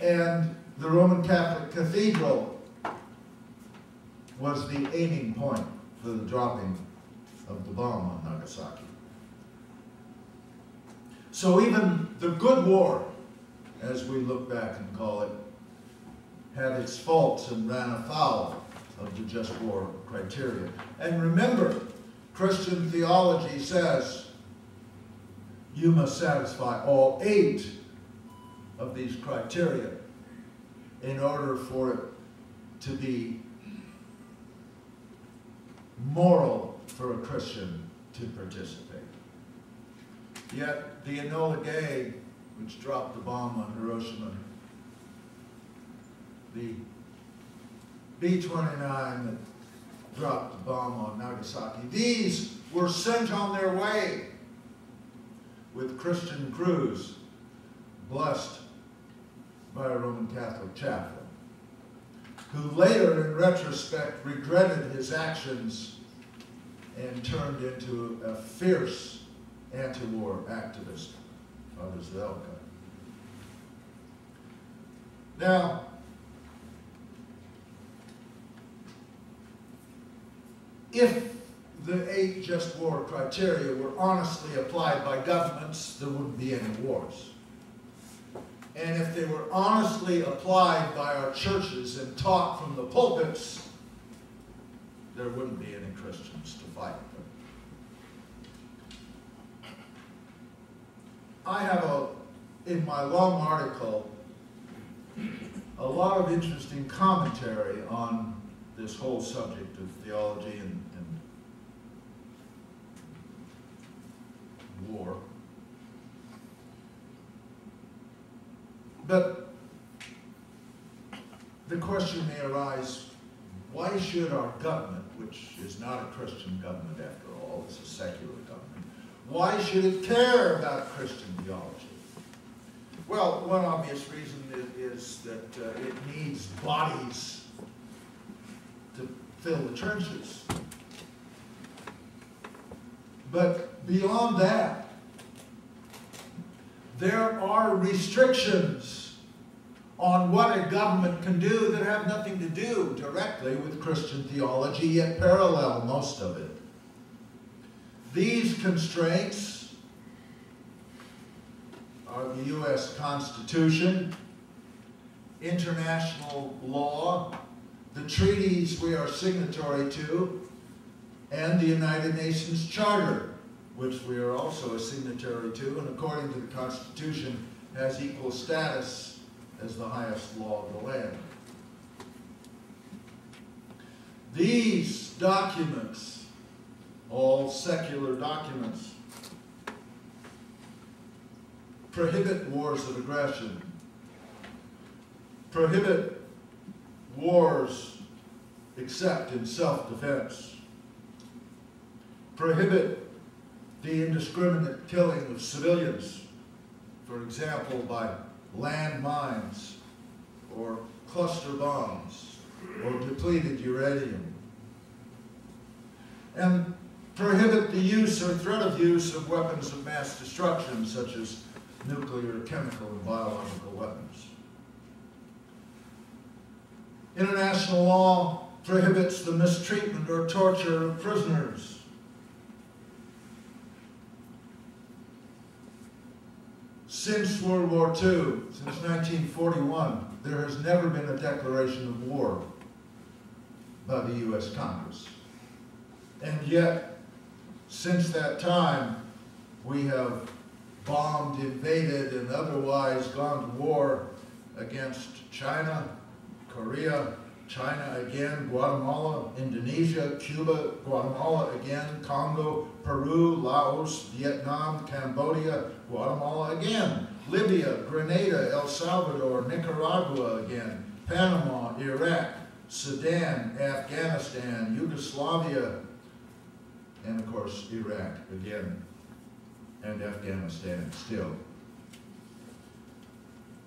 And the Roman Catholic Cathedral was the aiming point for the dropping of the bomb on Nagasaki. So even the good war, as we look back and call it, had its faults and ran afoul of the just war criteria. And remember, Christian theology says you must satisfy all 8 of these criteria in order for it to be moral for a Christian to participate. Yet the Enola Gay, which dropped the bomb on Hiroshima, the B-29 that dropped the bomb on Nagasaki, these were sent on their way with Christian crews blessed by a Roman Catholic chaplain, who later, in retrospect, regretted his actions and turned into a fierce anti-war activist, Father Zelka. Now, if the 8 just war criteria were honestly applied by governments, there wouldn't be any wars. And if they were honestly applied by our churches and taught from the pulpits, there wouldn't be any Christians to fight them. I have, in my long article, a lot of interesting commentary on this whole subject of theology and war. But the question may arise, why should our government, which is not a Christian government after all, it's a secular government, why should it care about Christian theology? Well, one obvious reason is that it needs bodies to fill the churches. But beyond that, there are restrictions on what a government can do that have nothing to do directly with Christian theology, yet parallel most of it. These constraints are the U.S. Constitution, international law, the treaties we are signatory to, and the United Nations Charter, which we are also a signatory to, and according to the Constitution, has equal status as the highest law of the land. These documents, all secular documents, prohibit wars of aggression, prohibit wars except in self-defense, prohibit the indiscriminate killing of civilians, for example, by landmines or cluster bombs or depleted uranium, and prohibit the use or threat of use of weapons of mass destruction such as nuclear, chemical, and biological weapons. International law prohibits the mistreatment or torture of prisoners. Since World War II, since 1941, there has never been a declaration of war by the U.S. Congress. And yet, since that time, we have bombed, invaded, and otherwise gone to war against China, Korea, China again, Guatemala, Indonesia, Cuba, Guatemala again, Congo, Peru, Laos, Vietnam, Cambodia, Guatemala again, Libya, Grenada, El Salvador, Nicaragua again, Panama, Iraq, Sudan, Afghanistan, Yugoslavia, and of course Iraq again, and Afghanistan still.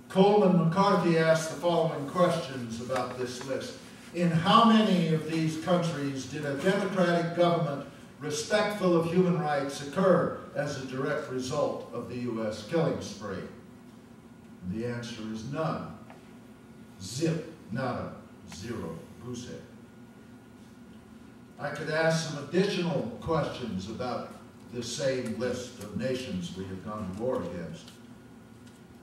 Coleman McCarthy asked the following questions about this list. In how many of these countries did a democratic government respectful of human rights occur as a direct result of the U.S. killing spree? And the answer is none. Zip, nada, zero, goose egg. I could ask some additional questions about this same list of nations we have gone to war against.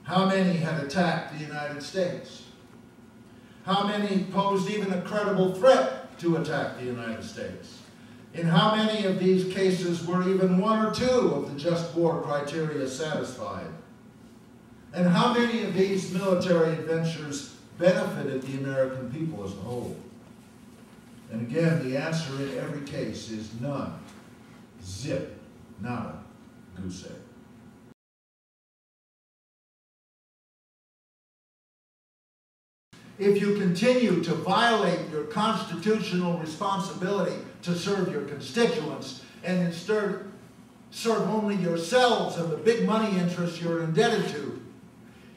How many had attacked the United States? How many posed even a credible threat to attack the United States? In how many of these cases were even one or two of the just war criteria satisfied? And how many of these military adventures benefited the American people as a whole? And again, the answer in every case is none. Zip, nada, goose egg. If you continue to violate your constitutional responsibility to serve your constituents and instead serve only yourselves and the big money interests you're indebted to,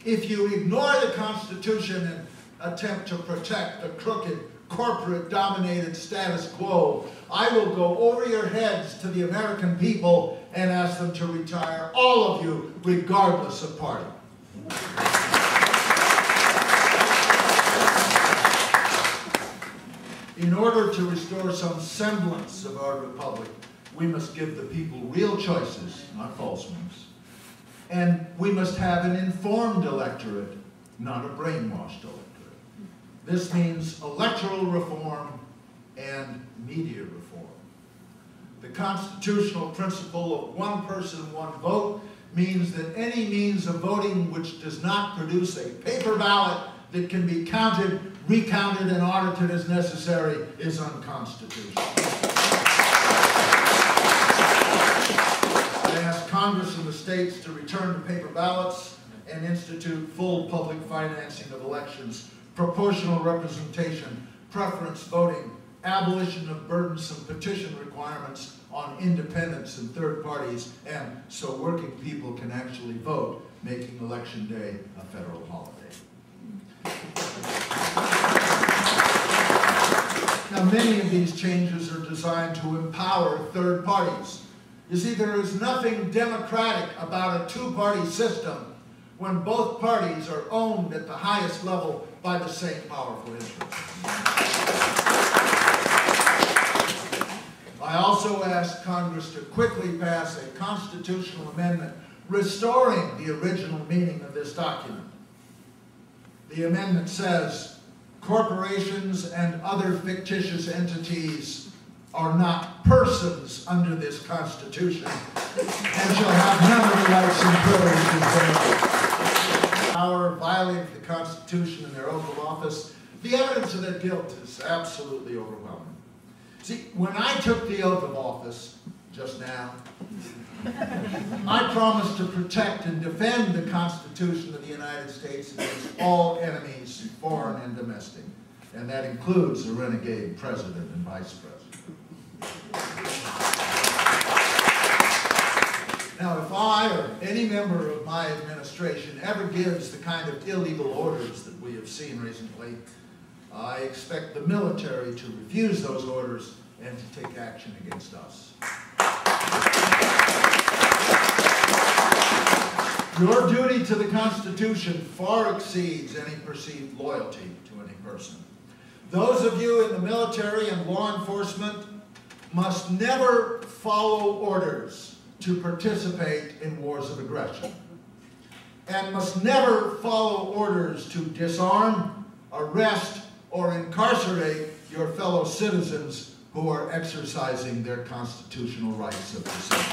if you ignore the Constitution and attempt to protect the crooked, corporate-dominated status quo, I will go over your heads to the American people and ask them to retire, all of you, regardless of party. In order to restore some semblance of our republic, we must give the people real choices, not false ones. And we must have an informed electorate, not a brainwashed electorate. This means electoral reform and media reform. The constitutional principle of one person, one vote means that any means of voting which does not produce a paper ballot that can be counted, recounted, and audited as necessary is unconstitutional. I ask Congress and the states to return to paper ballots and institute full public financing of elections, proportional representation, preference voting, abolition of burdensome petition requirements on independents and third parties, and so working people can actually vote, making Election Day a federal holiday. Now, many of these changes are designed to empower third parties. You see, there is nothing democratic about a two-party system when both parties are owned at the highest level by the same powerful interests. I also asked Congress to quickly pass a constitutional amendment restoring the original meaning of this document. The amendment says, corporations and other fictitious entities are not persons under this Constitution and shall have none of the rights and privileges thereof. Power violating the Constitution in their oath of office, the evidence of their guilt is absolutely overwhelming. See, when I took the oath of office just now, I promised to protect and defend the Constitution of the United States against all enemies, foreign and domestic. And that includes the renegade president and vice president. Now, if I or any member of my administration ever gives the kind of illegal orders that we have seen recently, I expect the military to refuse those orders and to take action against us. Your duty to the Constitution far exceeds any perceived loyalty to any person. Those of you in the military and law enforcement must never follow orders to participate in wars of aggression, and must never follow orders to disarm, arrest, or incarcerate your fellow citizens who are exercising their constitutional rights of dissent.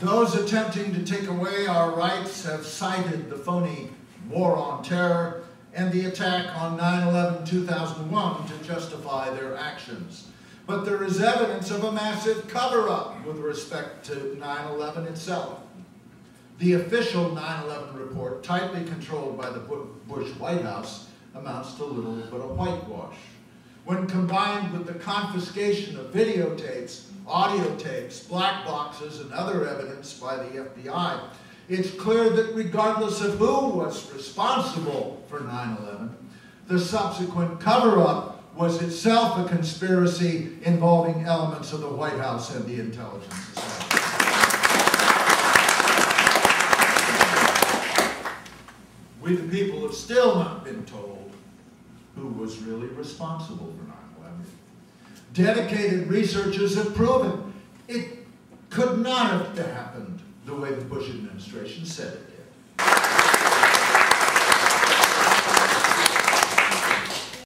Those attempting to take away our rights have cited the phony War on Terror and the attack on 9/11/2001 to justify their actions. But there is evidence of a massive cover-up with respect to 9/11 itself. The official 9/11 report, tightly controlled by the Bush White House, amounts to little but a whitewash. When combined with the confiscation of videotapes, audio tapes, black boxes, and other evidence by the FBI, it's clear that regardless of who was responsible for 9/11, the subsequent cover-up was itself a conspiracy involving elements of the White House and the intelligence establishment. We the people have still not been told who was really responsible for 9/11. Dedicated researchers have proven it could not have happened the way the Bush administration said it did.